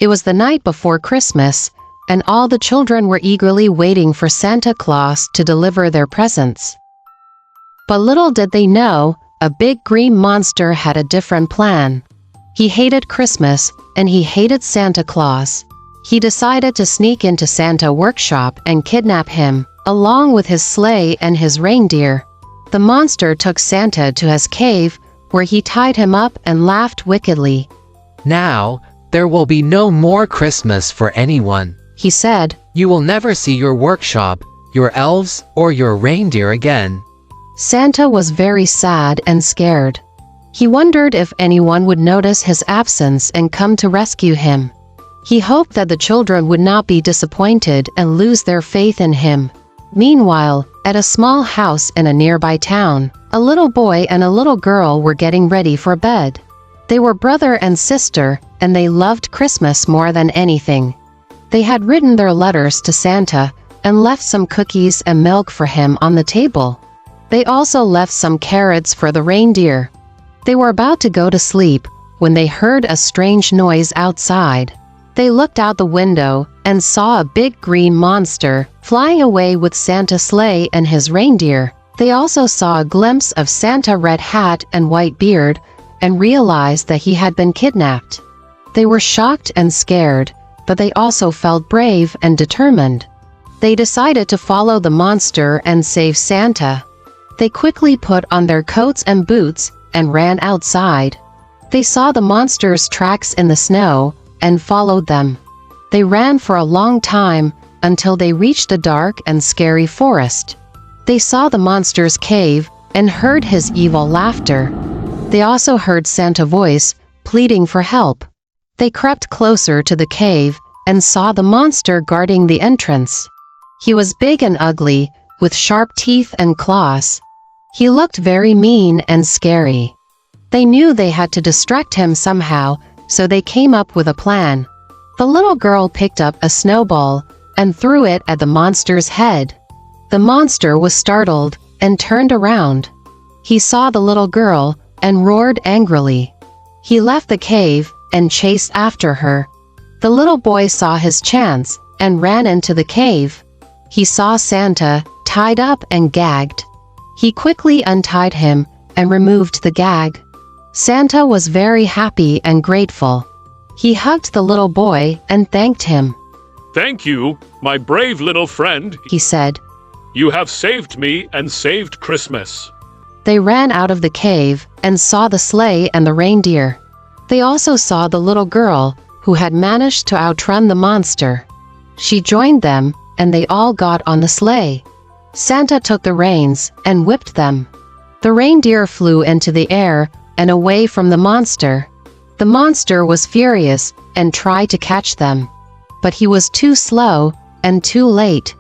It was the night before Christmas, and all the children were eagerly waiting for Santa Claus to deliver their presents. But little did they know, a big green monster had a different plan. He hated Christmas, and he hated Santa Claus. He decided to sneak into Santa's workshop and kidnap him, along with his sleigh and his reindeer. The monster took Santa to his cave, where he tied him up and laughed wickedly. "Now, there will be no more Christmas for anyone," he said. "You will never see your workshop, your elves, or your reindeer again." Santa was very sad and scared. He wondered if anyone would notice his absence and come to rescue him. He hoped that the children would not be disappointed and lose their faith in him. Meanwhile, at a small house in a nearby town, a little boy and a little girl were getting ready for bed. They were brother and sister, and they loved Christmas more than anything. They had written their letters to Santa and left some cookies and milk for him on the table. They also left some carrots for the reindeer. They were about to go to sleep when they heard a strange noise outside. They looked out the window and saw a big green monster flying away with Santa's sleigh and his reindeer. They also saw a glimpse of Santa's red hat and white beard and realized that he had been kidnapped. They were shocked and scared, but they also felt brave and determined. They decided to follow the monster and save Santa. They quickly put on their coats and boots and ran outside. They saw the monster's tracks in the snow and followed them. They ran for a long time until they reached a dark and scary forest. They saw the monster's cave and heard his evil laughter. They also heard Santa's voice pleading for help. They crept closer to the cave and saw the monster guarding the entrance. He was big and ugly, with sharp teeth and claws. He looked very mean and scary. They knew they had to distract him somehow, so they came up with a plan. The little girl picked up a snowball and threw it at the monster's head. The monster was startled and turned around. He saw the little girl and roared angrily. He left the cave and chased after her. The little boy saw his chance and ran into the cave. He saw Santa tied up and gagged. He quickly untied him and removed the gag. Santa was very happy and grateful. He hugged the little boy and thanked him. "Thank you, my brave little friend," he said. "You have saved me and saved Christmas." They ran out of the cave and saw the sleigh and the reindeer. They also saw the little girl who had managed to outrun the monster. She joined them and they all got on the sleigh. Santa took the reins and whipped them. The reindeer flew into the air and away from the monster. The monster was furious and tried to catch them, but he was too slow and too late.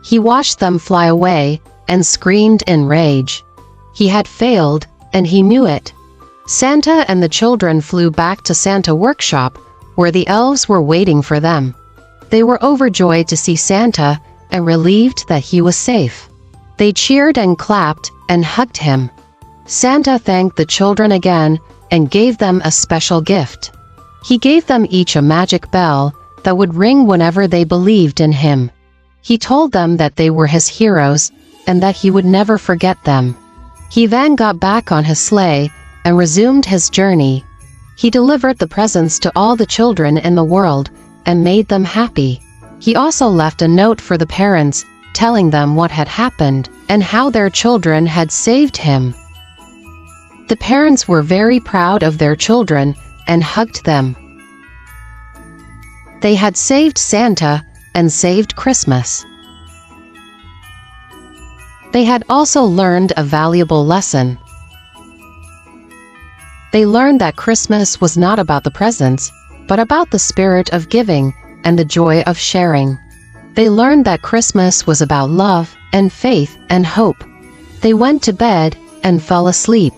He watched them fly away and screamed in rage. He had failed, and he knew it. Santa and the children flew back to Santa's workshop, where the elves were waiting for them. They were overjoyed to see Santa and relieved that he was safe. They cheered and clapped and hugged him. Santa thanked the children again and gave them a special gift. He gave them each a magic bell that would ring whenever they believed in him. He told them that they were his heroes and that he would never forget them. He then got back on his sleigh and resumed his journey. He delivered the presents to all the children in the world and made them happy. He also left a note for the parents, telling them what had happened and how their children had saved him. The parents were very proud of their children and hugged them. They had saved Santa and saved Christmas. They had also learned a valuable lesson. They learned that Christmas was not about the presents, but about the spirit of giving and the joy of sharing. They learned that Christmas was about love and faith and hope. They went to bed and fell asleep.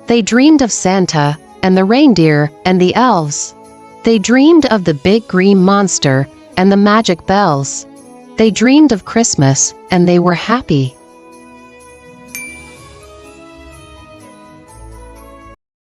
They dreamed of Santa and the reindeer and the elves. They dreamed of the big green monster and the magic bells. They dreamed of Christmas and they were happy.